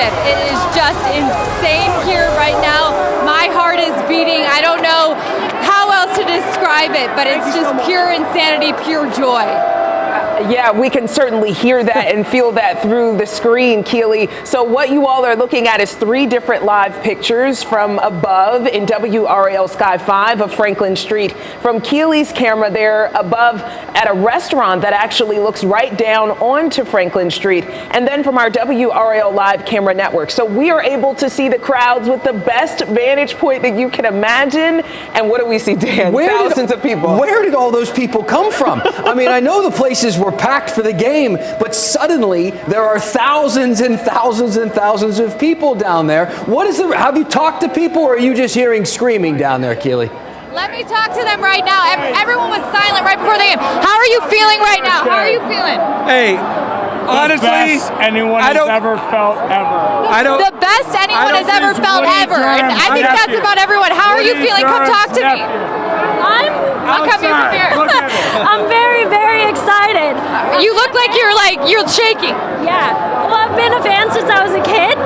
It is just insane here right now. My heart is beating. I don't know how else to describe it, but it's just pure insanity, pure joy. Yeah, we can certainly hear that and feel that through the screen, Keely. So what you all are looking at is 3 different live pictures from above in WRAL Sky 5 of Franklin Street. From Keely's camera there above at a restaurant that actually looks right down onto Franklin Street, and then from our WRAL live camera network. So we are able to see the crowds with the best vantage point that you can imagine. And what do we see, Dan? Thousands of people. Where did all those people come from? I mean, I know the places were packed for the game, but suddenly there are thousands and thousands and thousands of people down there. Have you talked to people, or are you just hearing screaming down there, Keely? Let me talk to them right now. Everyone was silent right before the game. How are you feeling right now? How are you feeling? Hey, honestly, the best anyone has ever felt ever. The best anyone has ever felt ever. And I think that's about everyone. How are you feeling? Come talk to me. I'll come here. I'm very, very excited. You look like you're shaking. Yeah. Well, I've been a fan since I was a kid.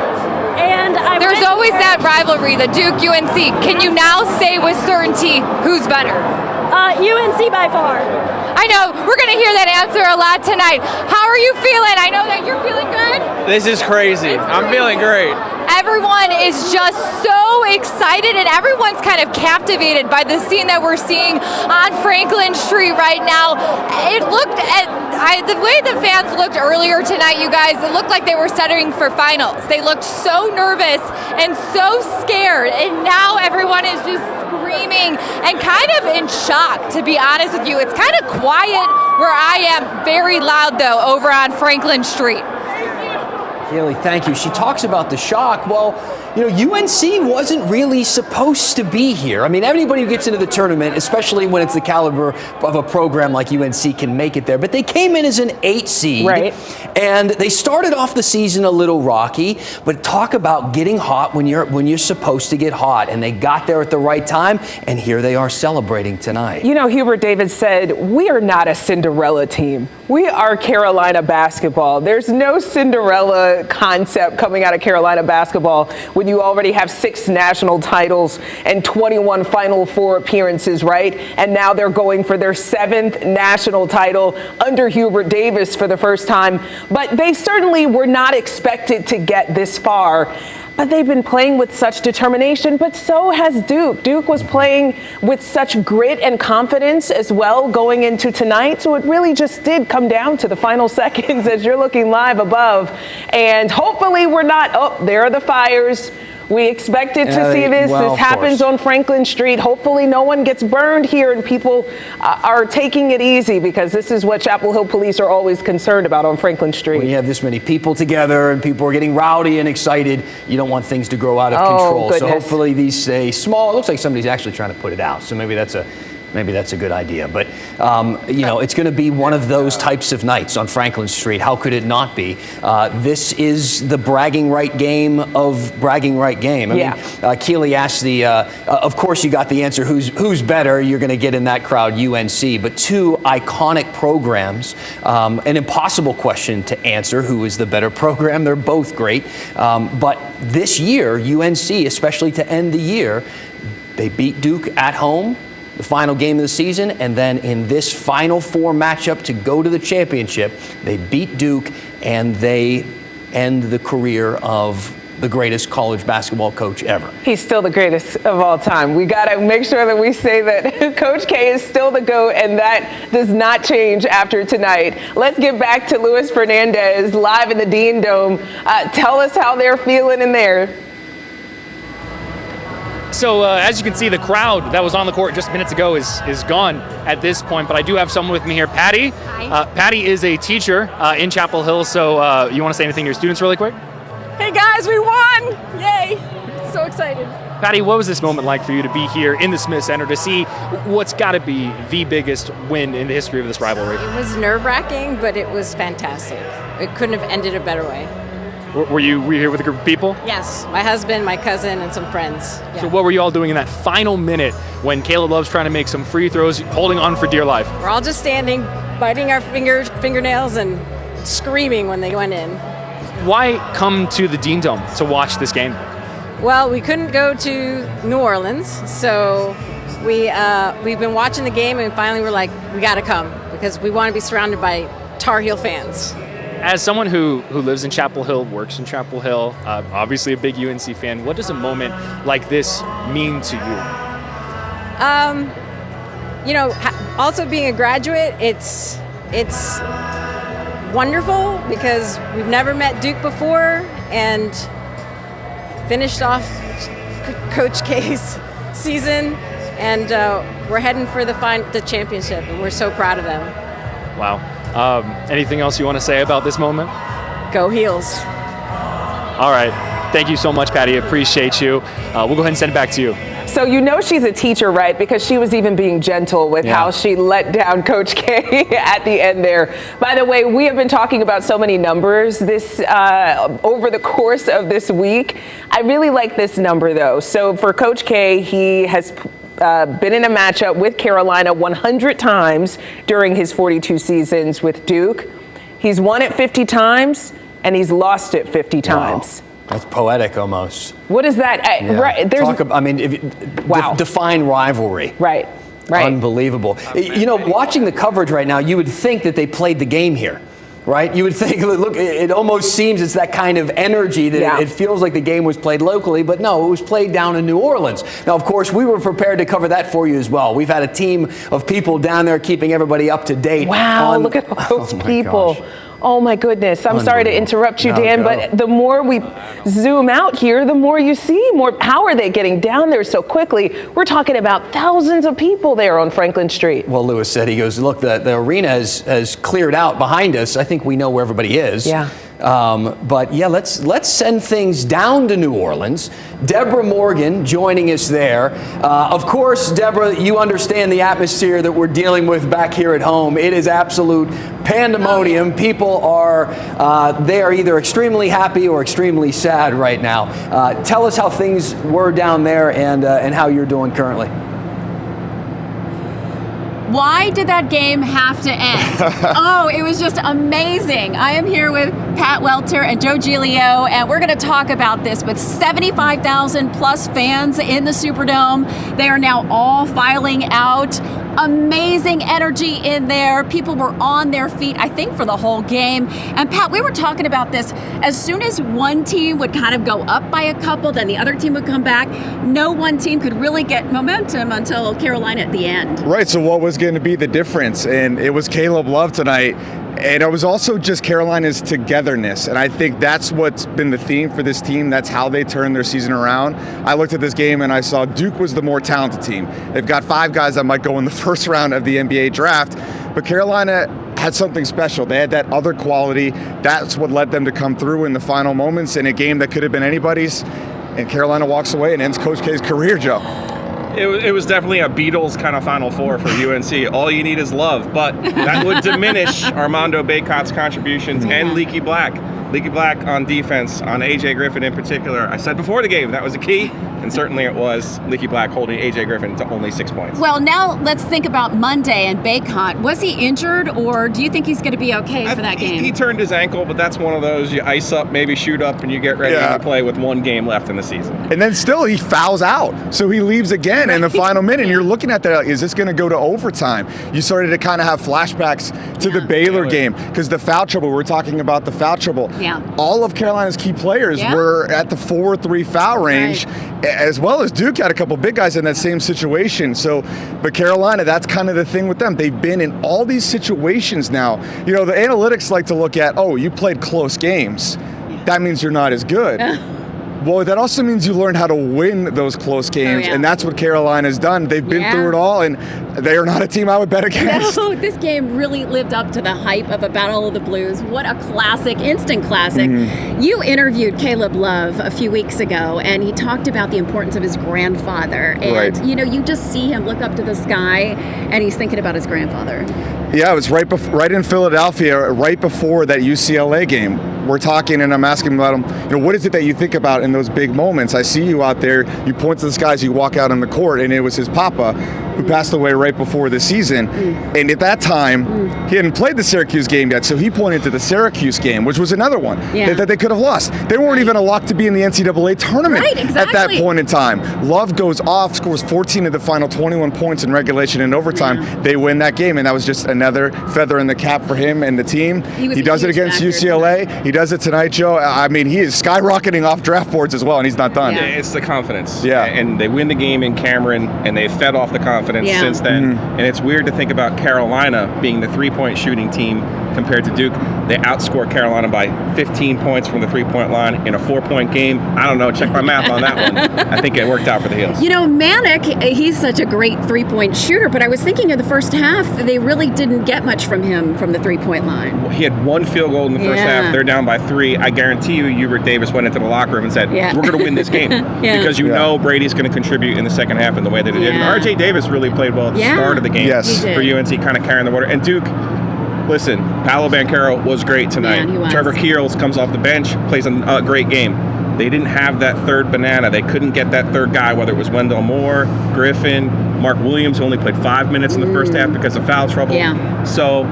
And there's always that rivalry, the Duke UNC. Can you now say with certainty who's better? UNC by far. I know. We're going to hear that answer a lot tonight. How are you feeling? I know that you're feeling good. this is crazy. I'm feeling great. Everyone is just so excited, and everyone's kind of captivated by the scene that we're seeing on Franklin Street right now. It looked the way the fans looked earlier tonight, you guys, it looked like they were studying for finals. They looked so nervous and so scared, and now everyone is just screaming and kind of in shock, to be honest with you. It's kind of quiet where I am, very loud though, over on Franklin Street. Keely, thank you. She talks about the shock. Well, UNC wasn't really supposed to be here. I mean, everybody who gets into the tournament, especially when it's the caliber of a program like UNC, can make it there. But they came in as an 8 seed. Right. And they started off the season a little rocky, but talk about getting hot when you're supposed to get hot. And they got there at the right time, and here they are celebrating tonight. Hubert Davis said, we are not a Cinderella team. We are Carolina basketball. There's no Cinderella concept coming out of Carolina basketball when you already have 6 national titles and 21 Final Four appearances, right? And now they're going for their 7th national title under Hubert Davis for the first time. But they certainly were not expected to get this far. But they've been playing with such determination, but so has Duke. Duke was playing with such grit and confidence as well going into tonight. So it really just did come down to the final seconds as you're looking live above. And hopefully we're not, there are the fires. We expected to see this. This happens on Franklin Street. Hopefully no one gets burned here and people are taking it easy, because this is what Chapel Hill police are always concerned about on Franklin Street. When you have this many people together and people are getting rowdy and excited, you don't want things to grow out of control. Goodness. So hopefully these stay small. It looks like somebody's actually trying to put it out. So maybe that's a good idea. But, it's going to be one of those types of nights on Franklin Street. How could it not be? This is the bragging right game of bragging right game. I mean, Keely asked of course you got the answer, who's better? You're going to get in that crowd, UNC. But 2 iconic programs, an impossible question to answer, who is the better program? They're both great. But this year, UNC, especially to end the year, they beat Duke at home, the final game of the season, and then in this Final Four matchup to go to the championship, they beat Duke, and they end the career of the greatest college basketball coach ever. He's still the greatest of all time. We got to make sure that we say that Coach K is still the GOAT, and that does not change after tonight. Let's get back to Luis Fernandez live in the Dean Dome. Tell us how they're feeling in there. So as you can see, the crowd that was on the court just minutes ago is gone at this point. But I do have someone with me here, Patty. Patty is a teacher in Chapel Hill. So you want to say anything to your students really quick? Hey guys, we won! Yay! So excited. Patty, what was this moment like for you to be here in the Smith Center to see what's got to be the biggest win in the history of this rivalry? It was nerve-wracking, but it was fantastic. It couldn't have ended a better way. Were you here with a group of people? Yes, my husband, my cousin, and some friends. Yeah. So what were you all doing in that final minute when Caleb Love's trying to make some free throws, holding on for dear life? We're all just standing, biting our fingernails and screaming when they went in. Why come to the Dean Dome to watch this game? Well, we couldn't go to New Orleans, so we've been watching the game, and finally we're like, we got to come because we want to be surrounded by Tar Heel fans. As someone who lives in Chapel Hill, works in Chapel Hill, obviously a big UNC fan, what does a moment like this mean to you? Also being a graduate, it's wonderful because we've never met Duke before and finished off Coach K's season, and we're heading for the championship, and we're so proud of them. Wow. Anything else you want to say about this moment? Go Heels. All right. Thank you so much, Patty. Appreciate you. We'll go ahead and send it back to you. So you know she's a teacher, right? Because she was even being gentle with how she let down Coach K at the end there. By the way, we have been talking about so many numbers this over the course of this week. I really like this number, though. So for Coach K, he has been in a matchup with Carolina 100 times during his 42 seasons with Duke. He's won it 50 times, and he's lost it 50 times. Wow. That's poetic almost. What is that? Right. Define rivalry. Right. Unbelievable. You know, watching the coverage right now, you would think that they played the game here. Right? You would think, look, it almost seems it's that kind of energy that it feels like the game was played locally, but no, it was played down in New Orleans. Now, of course, we were prepared to cover that for you as well. We've had a team of people down there keeping everybody up to date. Wow, look at those people. Gosh. Oh my goodness. I'm sorry to interrupt you, Dan, go. but the more we zoom out here, the more you see more. How are they getting down there so quickly? We're talking about thousands of people there on Franklin Street. Well, Lewis said, he goes, look, the arena has cleared out behind us. I think we know where everybody is. Yeah. But yeah, let's send things down to New Orleans. Deborah Morgan joining us there. Of course, Deborah, you understand the atmosphere that we're dealing with back here at home. It is absolute pandemonium. People they are either extremely happy or extremely sad right now. Tell us how things were down there and how you're doing currently. Why did that game have to end? Oh, it was just amazing. I am here with Pat Welter and Joe Giglio, and we're going to talk about this with 75,000 plus fans in the Superdome. They are now all filing out. Amazing energy in there. People were on their feet, I think, for the whole game. And Pat, we were talking about this. As soon as one team would kind of go up by a couple, then the other team would come back. No one team could really get momentum until Carolina at the end. Right, so what was going to be the difference? And it was Caleb Love tonight. And it was also just Carolina's togetherness. And I think that's what's been the theme for this team. That's how they turned their season around. I looked at this game and I saw Duke was the more talented team. They've got 5 guys that might go in the first round of the NBA draft. But Carolina had something special. They had that other quality. That's what led them to come through in the final moments in a game that could have been anybody's. And Carolina walks away and ends Coach K's career, Joe. It was definitely a Beatles kind of Final Four for UNC. All you need is love, but that would diminish Armando Bacot's contributions and Leaky Black. Leaky Black on defense, on A.J. Griffin in particular. I said before the game that was a key, and certainly it was Leaky Black holding A.J. Griffin to only 6 points. Well, now let's think about Monday and Bacot. Was he injured, or do you think he's going to be okay for that game? He turned his ankle, but that's one of those you ice up, maybe shoot up, and you get ready to play with 1 game left in the season. And then still he fouls out. So he leaves again in the final minute. And you're looking at that, like, is this going to go to overtime? You started to kind of have flashbacks to the Baylor game because the foul trouble, we're talking about the foul trouble. Yeah. All of Carolina's key players were at the 4-3 foul range, as well as Duke had a couple big guys in that same situation. So, but Carolina, that's kind of the thing with them. They've been in all these situations now. You know, the analytics like to look at, oh, you played close games. That means you're not as good. Well, that also means you learn how to win those close games, and that's what Carolina's done. They've been through it all, and they are not a team I would bet against. No, this game really lived up to the hype of a Battle of the Blues. What a classic, instant classic. You interviewed Caleb Love a few weeks ago, and he talked about the importance of his grandfather. And, you know, you just see him look up to the sky, and he's thinking about his grandfather. Yeah, it was right in Philadelphia, right before that UCLA game. we're talking and I'm asking about him, what is it that you think about in those big moments? I see you out there, you point to the skies, you walk out on the court, and it was his papa who passed away right before the season. And at that time, he hadn't played the Syracuse game yet, so he pointed to the Syracuse game, which was another one that they could have lost. They weren't even a lock to be in the NCAA tournament at that point in time. Love goes off, scores 14 of the final 21 points in regulation and overtime. They win that game, and that was just another feather in the cap for him and the team. He does it against UCLA. He does it tonight, Joe. I mean, he is skyrocketing off draft boards as well, and he's not done. Yeah, it's the confidence. Yeah. And they win the game in Cameron, and they fed off the confidence since then. And it's weird to think about Carolina being the three-point shooting team compared to Duke. They outscored Carolina by 15 points from the three-point line in a 4-point game. I don't know. Check my math on that one. I think it worked out for the Heels. Manic, he's such a great three-point shooter, but I was thinking in the first half, they really didn't get much from him from the three-point line. Well, he had one field goal in the first half. They're down by 3. I guarantee you, Hubert Davis went into the locker room and said, we're going to win this game. Because you know Brady's going to contribute in the second half in the way that he did. And R.J. Davis really played well at the start of the game for UNC, kind of carrying the water. And Duke, listen, Paolo Banchero was great tonight. Trevor Keels comes off the bench, plays a great game. They didn't have that third banana. They couldn't get that third guy, whether it was Wendell Moore, Griffin, Mark Williams, who only played 5 minutes in the first half because of foul trouble. So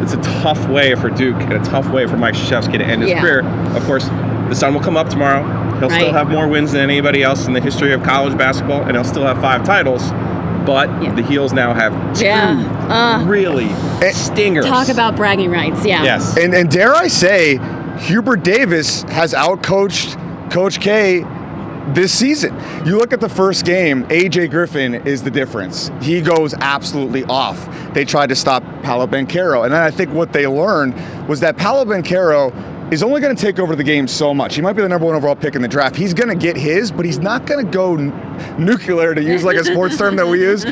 it's a tough way for Duke and a tough way for Mike Krzyzewski to end his career. Of course, the sun will come up tomorrow. He'll still have more wins than anybody else in the history of college basketball, and he'll still have 5 titles. But the Heels now have 2 really stingers. Talk about bragging rights, Yes. And dare I say, Hubert Davis has outcoached Coach K this season. You look at the first game, A.J. Griffin is the difference. He goes absolutely off. They tried to stop Paolo Banchero. And then I think what they learned was that Paolo Banchero is only going to take over the game so much. He might be the number 1 overall pick in the draft. He's going to get his, but he's not going to go nuclear, to use like a sports term that we use.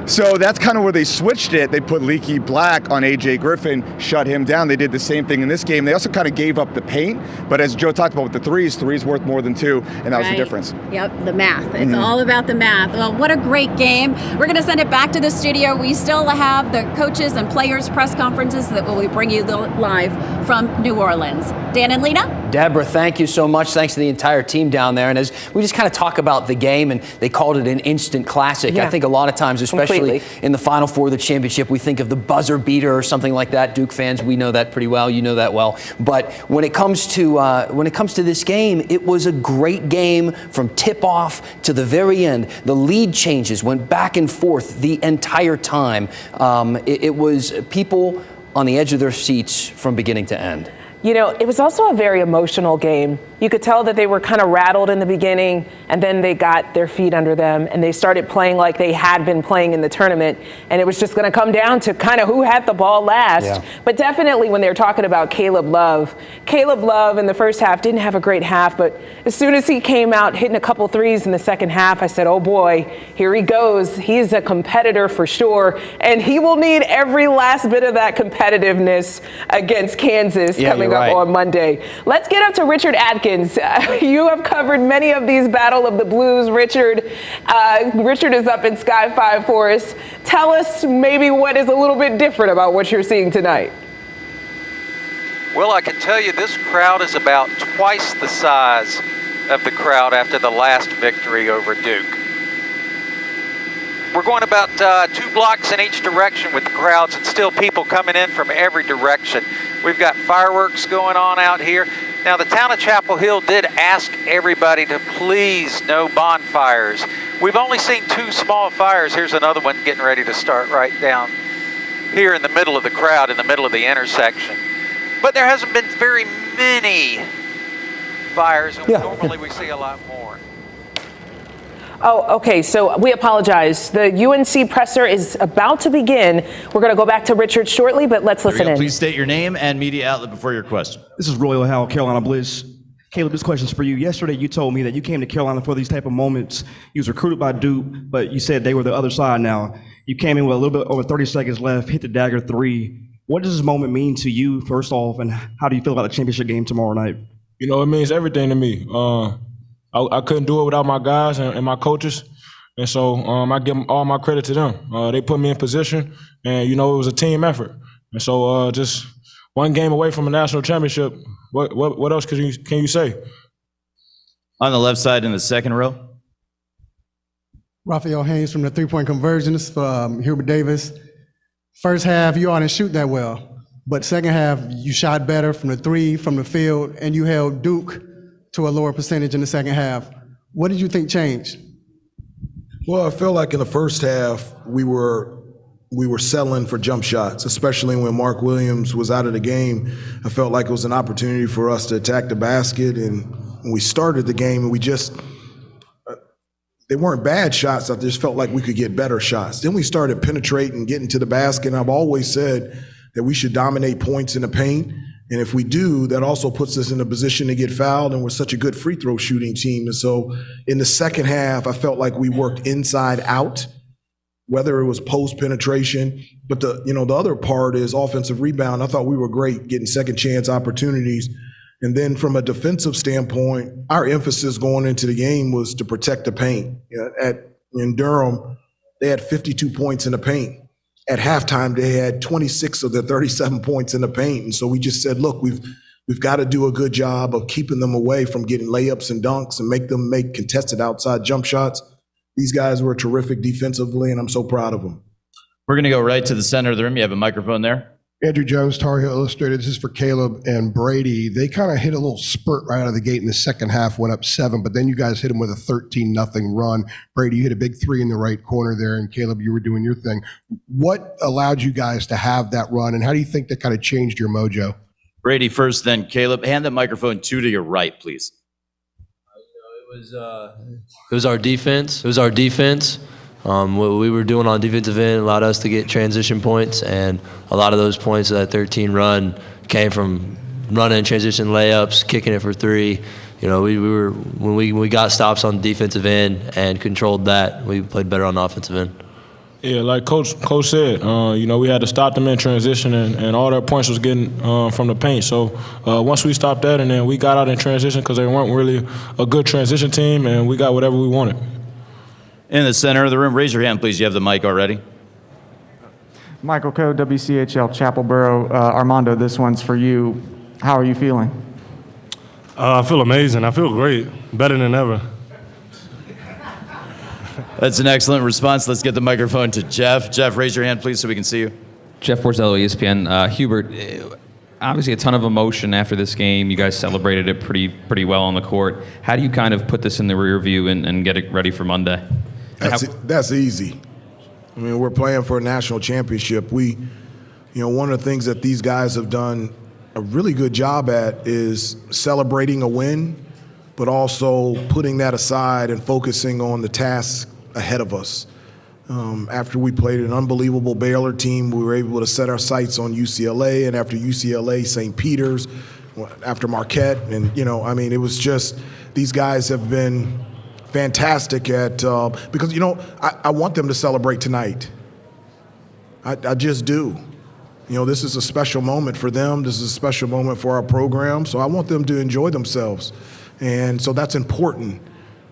So that's kind of where they switched it. They put Leaky Black on A.J. Griffin, shut him down. They did the same thing in this game. They also kind of gave up the paint, but as Joe talked about with the threes worth more than 2, and that was the difference. Yep, the math. It's all about the math. Well, what a great game. We're going to send it back to the studio. We still have the coaches and players press conferences that will bring you live from New Orleans. Dan and Lena? Deborah, thank you so much. Thanks to the entire team down there. And as we just kind of talk about the game, and they called it an instant classic. I think a lot of times, especially in the Final Four of the championship, we think of the buzzer beater or something like that. Duke fans, we know that pretty well. You know that well. But when it comes to this game, it was a great game from tip-off to the very end. The lead changes went back and forth the entire time. It was people on the edge of their seats from beginning to end. It was also a very emotional game. You could tell that they were kind of rattled in the beginning, and then they got their feet under them, and they started playing like they had been playing in the tournament, and it was just going to come down to kind of who had the ball last. But definitely when they were talking about Caleb Love in the first half didn't have a great half, but as soon as he came out hitting a couple threes in the second half, I said, oh boy, here he goes. He's a competitor for sure, and he will need every last bit of that competitiveness against Kansas coming up on Monday. Let's get up to Richard Atkins. You have covered many of these Battle of the Blues, Richard. Richard is up in Sky 5 for us. Tell us maybe what is a little bit different about what you're seeing tonight. Well, I can tell you this crowd is about twice the size of the crowd after the last victory over Duke. We're going about 2 blocks in each direction with the crowds, and still people coming in from every direction. We've got fireworks going on out here. Now, the town of Chapel Hill did ask everybody to please no bonfires. We've only seen 2 small fires. Here's another one getting ready to start right down here in the middle of the crowd, in the middle of the intersection. But there hasn't been very many fires, and normally we see a lot more. Oh, okay, so we apologize. The UNC presser is about to begin. We're going to go back to Richard shortly, but let's listen in. Please state your name and media outlet before your question. This is Royal Howell, Carolina Bliss. Caleb, this question's for you. Yesterday, you told me that you came to Carolina for these type of moments. You was recruited by Duke, but you said they were the other side now. You came in with a little bit over 30 seconds left, hit the dagger 3. What does this moment mean to you, first off, and how do you feel about the championship game tomorrow night? It means everything to me. I couldn't do it without my guys and my coaches. And so I give all my credit to them. They put me in position, and, it was a team effort. And so just one game away from a national championship. What else can you say? On the left side in the second row. Raphael Haynes from the three-point conversions for Hubert Davis. First half, you all didn't shoot that well, but second half, you shot better from the three, from the field, and you held Duke to a lower percentage in the second half. What did you think changed? Well, I feel like in the first half, we were settling for jump shots, especially when Mark Williams was out of the game. I felt like it was an opportunity for us to attack the basket, and when we started the game, we just they weren't bad shots. I just felt like we could get better shots. Then we started penetrating, getting to the basket. And I've always said that we should dominate points in the paint. And if we do, that also puts us in a position to get fouled. And we're such a good free throw shooting team. And so in the second half, I felt like we worked inside out, whether it was post penetration. But the other part is offensive rebound. I thought we were great getting second chance opportunities. And then from a defensive standpoint, our emphasis going into the game was to protect the paint. In Durham, they had 52 points in the paint. At halftime, they had 26 of their 37 points in the paint. And so we just said, look, we've got to do a good job of keeping them away from getting layups and dunks and make them make contested outside jump shots. These guys were terrific defensively, and I'm so proud of them. We're going to go right to the center of the room. You have a microphone there. Andrew Jones, Tar Heel Illustrated. This is for Caleb and Brady. They kind of hit a little spurt right out of the gate in the second half, went up 7, but then you guys hit them with a 13-0 run. Brady, you hit a big 3 in the right corner there, and Caleb, you were doing your thing. What allowed you guys to have that run, and how do you think that kind of changed your mojo? Brady first, then Caleb. Hand the microphone to your right, please. It was our defense. What we were doing on defensive end allowed us to get transition points, and a lot of those points of that 13 run came from running transition layups, kicking it for 3. When we got stops on the defensive end and controlled that, we played better on the offensive end. Yeah, like Coach said, we had to stop them in transition, and all their points was getting from the paint. So once we stopped that, and then we got out in transition because they weren't really a good transition team, and we got whatever we wanted. In the center of the room, raise your hand, please. You have the mic already. Michael Coe, WCHL Chapel Borough. Armando, this one's for you. How are you feeling? I feel amazing. I feel great. Better than ever. That's an excellent response. Let's get the microphone to Jeff. Jeff, raise your hand, please, so we can see you. Jeff Borzello, ESPN. Hubert, obviously a ton of emotion after this game. You guys celebrated it pretty well on the court. How do you kind of put this in the rear view and get it ready for Monday? That's easy. I mean, we're playing for a national championship. One of the things that these guys have done a really good job at is celebrating a win, but also putting that aside and focusing on the tasks ahead of us. After we played an unbelievable Baylor team, we were able to set our sights on UCLA, and after UCLA, St. Peter's, after Marquette, and it was just, these guys have been fantastic at, because I want them to celebrate tonight. I just do. This is a special moment for them. This is a special moment for our program, so I want them to enjoy themselves. And so that's important.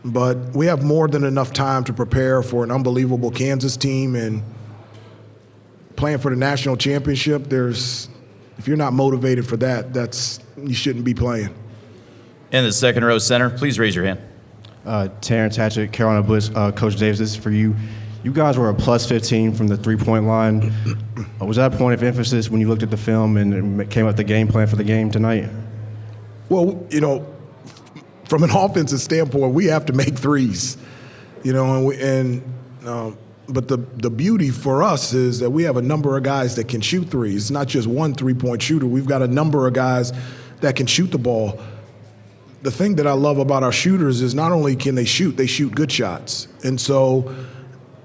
But we have more than enough time to prepare for an unbelievable Kansas team, and playing for the national championship, if you're not motivated for that, you shouldn't be playing. In the second row center, please raise your hand. Terrence Hatchett, Carolina Blitz. Coach Davis, this is for you. You guys were a plus 15 from the three-point line. Was that a point of emphasis when you looked at the film and came up with the game plan for the game tonight? Well, from an offensive standpoint, we have to make threes, but the beauty for us is that we have a number of guys that can shoot threes. It's not just one three-point shooter. We've got a number of guys that can shoot the ball. The thing that I love about our shooters is not only can they shoot good shots. And so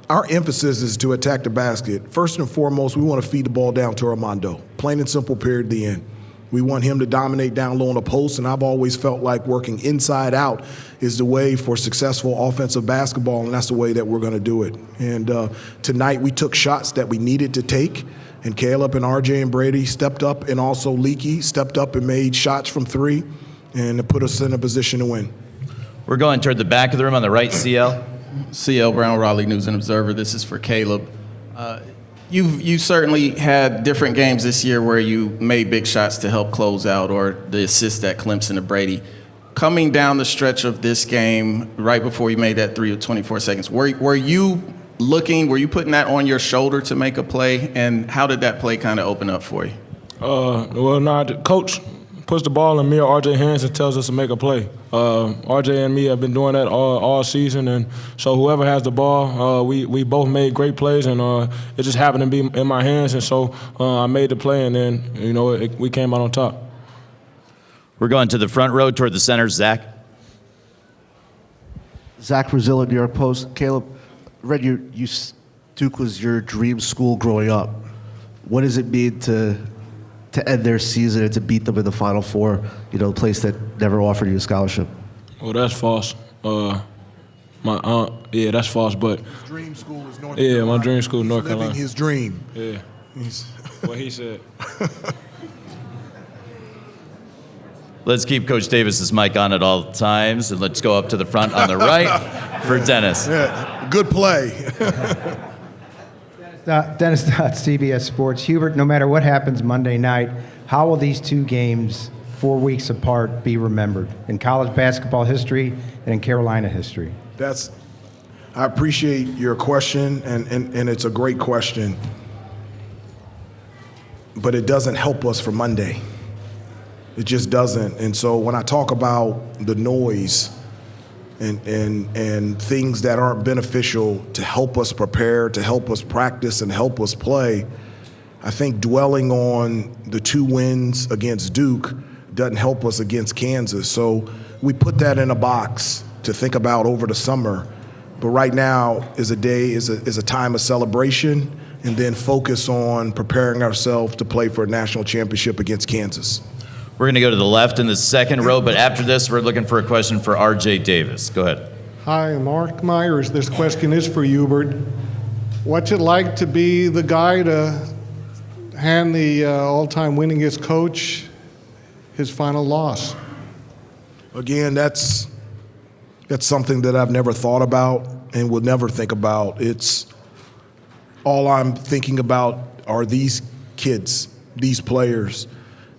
our emphasis is to attack the basket. First and foremost, we want to feed the ball down to Armando, plain and simple, period, the end. We want him to dominate down low on the post, and I've always felt like working inside out is the way for successful offensive basketball, and that's the way that we're going to do it. And tonight we took shots that we needed to take, and Caleb and RJ and Brady stepped up, and also Leaky stepped up and made shots from 3, and to put us in a position to win. We're going toward the back of the room on the right, CL. CL Brown, Raleigh News and Observer. This is for Caleb. You certainly had different games this year where you made big shots to help close out, or the assist that Clemson to Brady. Coming down the stretch of this game, right before you made that 3 of 24 seconds, were you putting that on your shoulder to make a play, and how did that play kind of open up for you? Well, no, the coach puts the ball in me or RJ hands and tells us to make a play. RJ and me have been doing that all season, and so whoever has the ball, we both made great plays, and it just happened to be in my hands, and so I made the play, and then we came out on top. We're going to the front row toward the center. Zach. Zach Brazilla, New York Post. Caleb, I read Duke was your dream school growing up. What does it mean to end their season and to beat them in the Final Four, a place that never offered you a scholarship? Well, that's false. That's false, but his dream school is North Carolina. Yeah, my dream school, North Carolina. Living his dream. Yeah. What he said. Let's keep Coach Davis's mic on at all times, and let's go up to the front on the right for Dennis. Yeah, good play. Dennis, CBS Sports. Hubert, no matter what happens Monday night, how will these two games 4 weeks apart be remembered in college basketball history and in Carolina history? I appreciate your question, and it's a great question, but it doesn't help us for Monday. It just doesn't. And so when I talk about the noise and things that aren't beneficial to help us prepare, to help us practice, and help us play, I think dwelling on the 2 wins against Duke doesn't help us against Kansas. So we put that in a box to think about over the summer. But right now is a time of celebration, and then focus on preparing ourselves to play for a national championship against Kansas. We're going to go to the left in the second row, but after this, we're looking for a question for R.J. Davis. Go ahead. Hi, Mark Myers. This question is for Hubert. What's it like to be the guy to hand the all-time winningest coach his final loss? Again, that's something that I've never thought about and will never think about. It's all I'm thinking about are these kids, these players.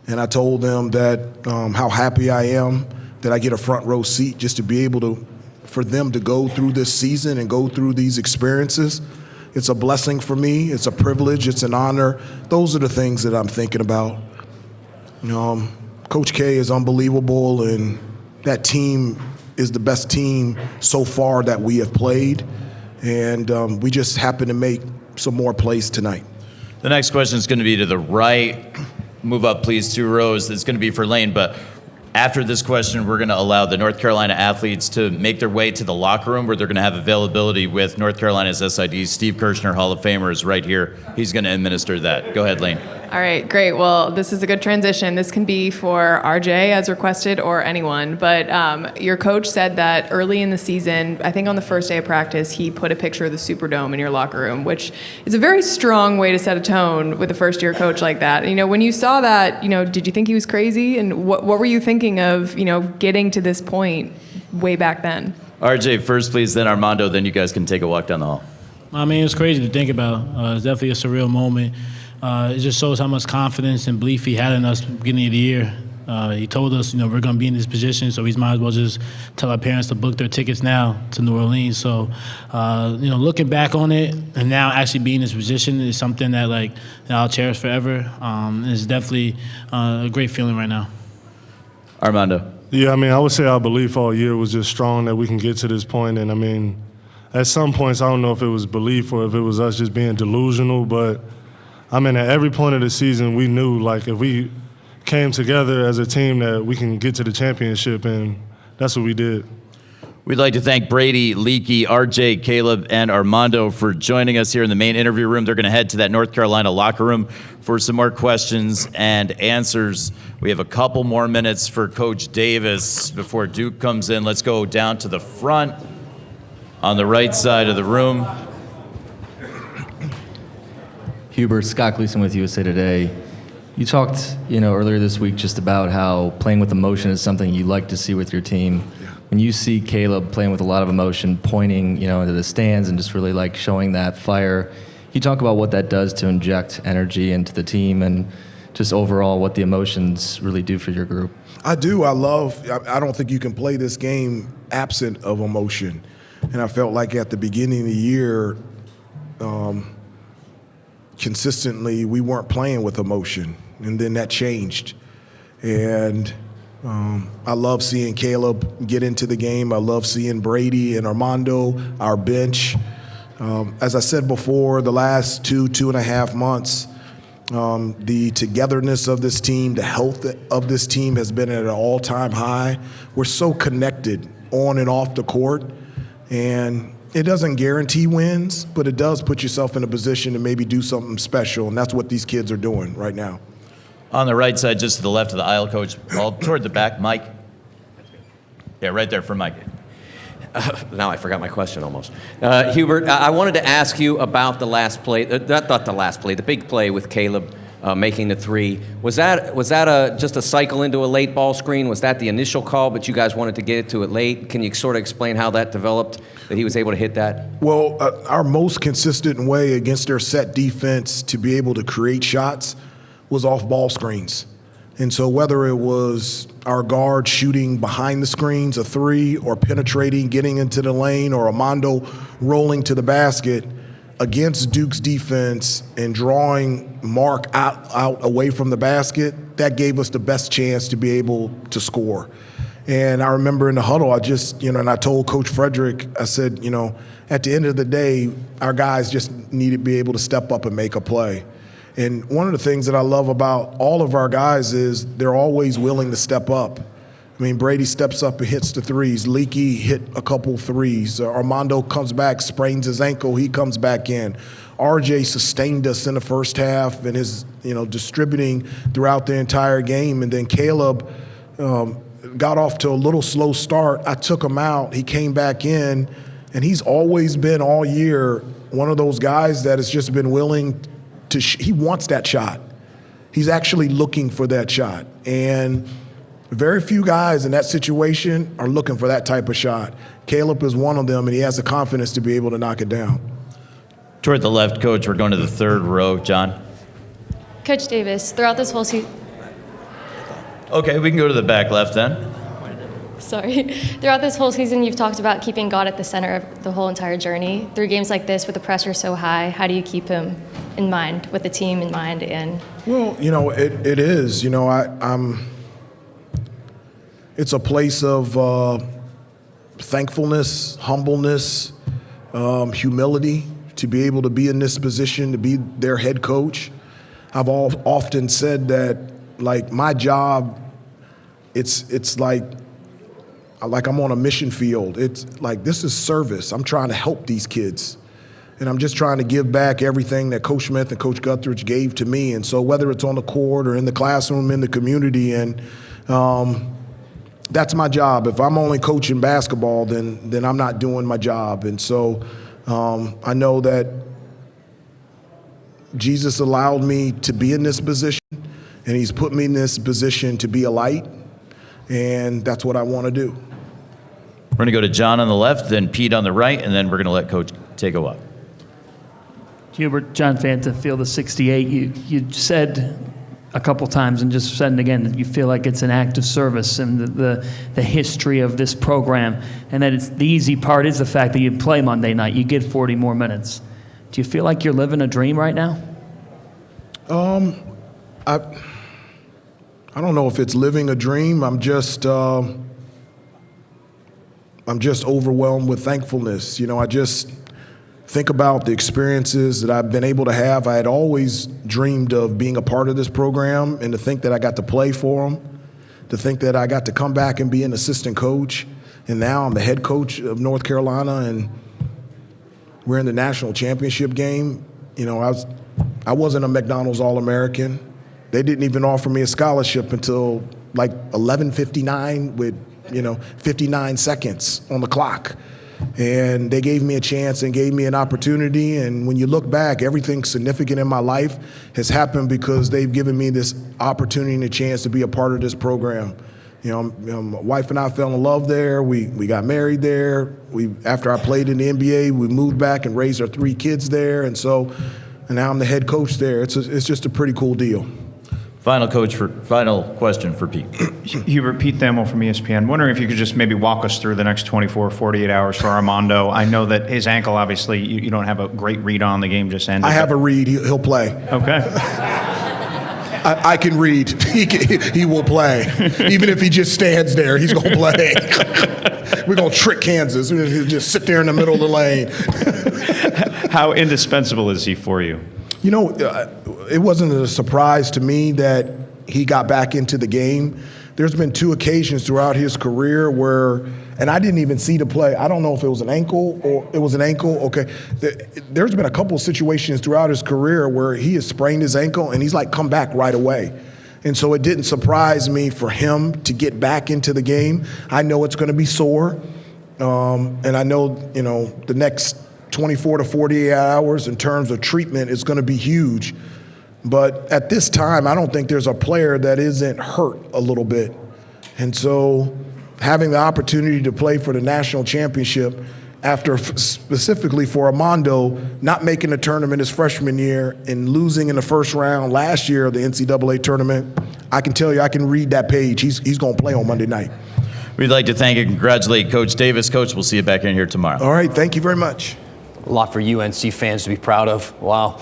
And I told them that how happy I am that I get a front row seat just to be able for them to go through this season and go through these experiences. It's a blessing for me. It's a privilege. It's an honor. Those are the things that I'm thinking about. Coach K is unbelievable, and that team is the best team so far that we have played. And we just happen to make some more plays tonight. The next question is going to be to the right. Move up, please, 2 rows. It's going to be for Lane, but after this question, we're going to allow the North Carolina athletes to make their way to the locker room where they're going to have availability with North Carolina's SIDs. Steve Kirshner, Hall of Famer, is right here. He's going to administer that. Go ahead, Lane. All right, great. Well, this is a good transition. This can be for RJ as requested or anyone, but your coach said that early in the season, I think on the first day of practice, he put a picture of the Superdome in your locker room, which is a very strong way to set a tone with a first-year coach like that. When you saw that, did you think he was crazy? And what were you thinking of, getting to this point way back then? RJ first, please, then Armando, then you guys can take a walk down the hall. I mean, it's crazy to think about. It's definitely a surreal moment. It just shows how much confidence and belief he had in us beginning of the year. He told us, we're going to be in this position, so we might as well just tell our parents to book their tickets now to New Orleans. So, looking back on it and now actually being in this position is something that, I'll cherish forever. It's definitely a great feeling right now. Armando. Yeah, I would say our belief all year was just strong that we can get to this point. And, at some points, I don't know if it was belief or if it was us just being delusional, but at every point of the season, we knew, if we came together as a team that we can get to the championship, and that's what we did. We'd like to thank Brady, Leaky, RJ, Caleb, and Armando for joining us here in the main interview room. They're going to head to that North Carolina locker room for some more questions and answers. We have a couple more minutes for Coach Davis before Duke comes in. Let's go down to the front on the right side of the room. Hubert, Scott Gleason with USA Today. You talked, earlier this week just about how playing with emotion is something you like to see with your team. Yeah. When you see Caleb playing with a lot of emotion, pointing, into the stands and just really showing that fire, you talk about what that does to inject energy into the team and just overall what the emotions really do for your group? I do. I don't think you can play this game absent of emotion. And I felt like at the beginning of the year, consistently, we weren't playing with emotion. And then that changed. And I love seeing Caleb get into the game. I love seeing Brady and Armando, our bench. As I said before, the last 2.5 months, the togetherness of this team, the health of this team has been at an all-time high. We're so connected on and off the court, and it doesn't guarantee wins, but it does put yourself in a position to maybe do something special, and that's what these kids are doing right now. On the right side, just to the left of the aisle, Coach, all toward the back, Mike. Yeah, right there for Mike. Now I forgot my question almost. Hubert, I wanted to ask you about the last play, not the last play, the big play with Caleb making the three. Was that just a cycle into a late ball screen? Was that the initial call, but you guys wanted to get it to it late? Can you sort of explain how that developed, that he was able to hit that? Well, our most consistent way against their set defense to be able to create shots was off ball screens. And so whether it was our guard shooting behind the screens, a three, or penetrating, getting into the lane, or Armando rolling to the basket against Duke's defense and drawing Mark out away from the basket, that gave us the best chance to be able to score. And I remember in the huddle, and I told Coach Frederick, I said, at the end of the day, our guys just need to be able to step up and make a play. And one of the things that I love about all of our guys is they're always willing to step up. I mean, Brady steps up and hits the threes. Leaky hit a couple threes. Armando comes back, sprains his ankle, he comes back in. RJ sustained us in the first half and is, distributing throughout the entire game. And then Caleb got off to a little slow start. I took him out. He came back in, and he's always been all year one of those guys that has just been willing to he wants that shot. He's actually looking for that shot. And very few guys in that situation are looking for that type of shot. Caleb is one of them, and he has the confidence to be able to knock it down. Toward the left, Coach, we're going to the third row. John? Coach Davis, throughout this whole season, Okay, we can go to the back left then. throughout this whole season, you've talked about keeping God at the center of the whole entire journey. Through games like this with the pressure so high, how do you keep him in mind, with the team in mind? Well, it is. It's a place of thankfulness, humbleness, humility to be able to be in this position, to be their head coach. I've often said that, like, my job, it's like I'm on a mission field. It's like, this is service. I'm trying to help these kids. And I'm just trying to give back everything that Coach Smith and Coach Guthridge gave to me. And so whether it's on the court or in the classroom, in the community, and that's my job. If I'm only coaching basketball, then I'm not doing my job. And so I know that Jesus allowed me to be in this position, and he's put me in this position to be a light, and that's what I want to do. We're going to go to John on the left, then Pete on the right, and then we're going to let Coach Tego up. Hubert, John Fanta, Field of 68. You said a couple times, and just said it again, that you feel like it's an act of service and the history of this program, and that it's the easy part is the fact that you play Monday night. You get 40 more minutes. Do you feel like you're living a dream right now? I don't know if it's living a dream. I'm just overwhelmed with thankfulness. I just think about the experiences that I've been able to have. I had always dreamed of being a part of this program, and to think that I got to play for them, to think that I got to come back and be an assistant coach, and now I'm the head coach of North Carolina, and we're in the national championship game. I wasn't a McDonald's All-American. They didn't even offer me a scholarship until like 11:59 with 59 seconds on the clock. And they gave me a chance and gave me an opportunity. And when you look back, everything significant in my life has happened because they've given me this opportunity and a chance to be a part of this program. My wife and I fell in love there. We got married there. After I played in the NBA, we moved back and raised our 3 kids there. And so and now I'm the head coach there. It's just a pretty cool deal. Final question for Pete. Hubert, Pete Thamel from ESPN. Wondering if you could just maybe walk us through the next 24, 48 hours for Armando. I know that his ankle, obviously, you don't have a great read on. The game just ended. I have a read. He'll play. Okay. I can read. He will play. Even if he just stands there, he's going to play. We're going to trick Kansas. He'll just sit there in the middle of the lane. How indispensable is he for you? You know, it wasn't a surprise to me that he got back into the game. There's been 2 occasions throughout his career where, and I didn't even see the play. I don't know if it was an ankle or it was an ankle. Okay. There's been a couple of situations throughout his career where he has sprained his ankle and he's like come back right away. And so it didn't surprise me for him to get back into the game. I know it's going to be sore. And I know, the next 24 to 48 hours in terms of treatment is going to be huge. But at this time, I don't think there's a player that isn't hurt a little bit. And so having the opportunity to play for the national championship after specifically for Armando not making the tournament his freshman year and losing in the first round last year of the NCAA tournament, I can tell you I can read that page. He's going to play on Monday night. We'd like to thank and congratulate Coach Davis. Coach, we'll see you back in here tomorrow. All right, thank you very much. A lot for UNC fans to be proud of. Wow.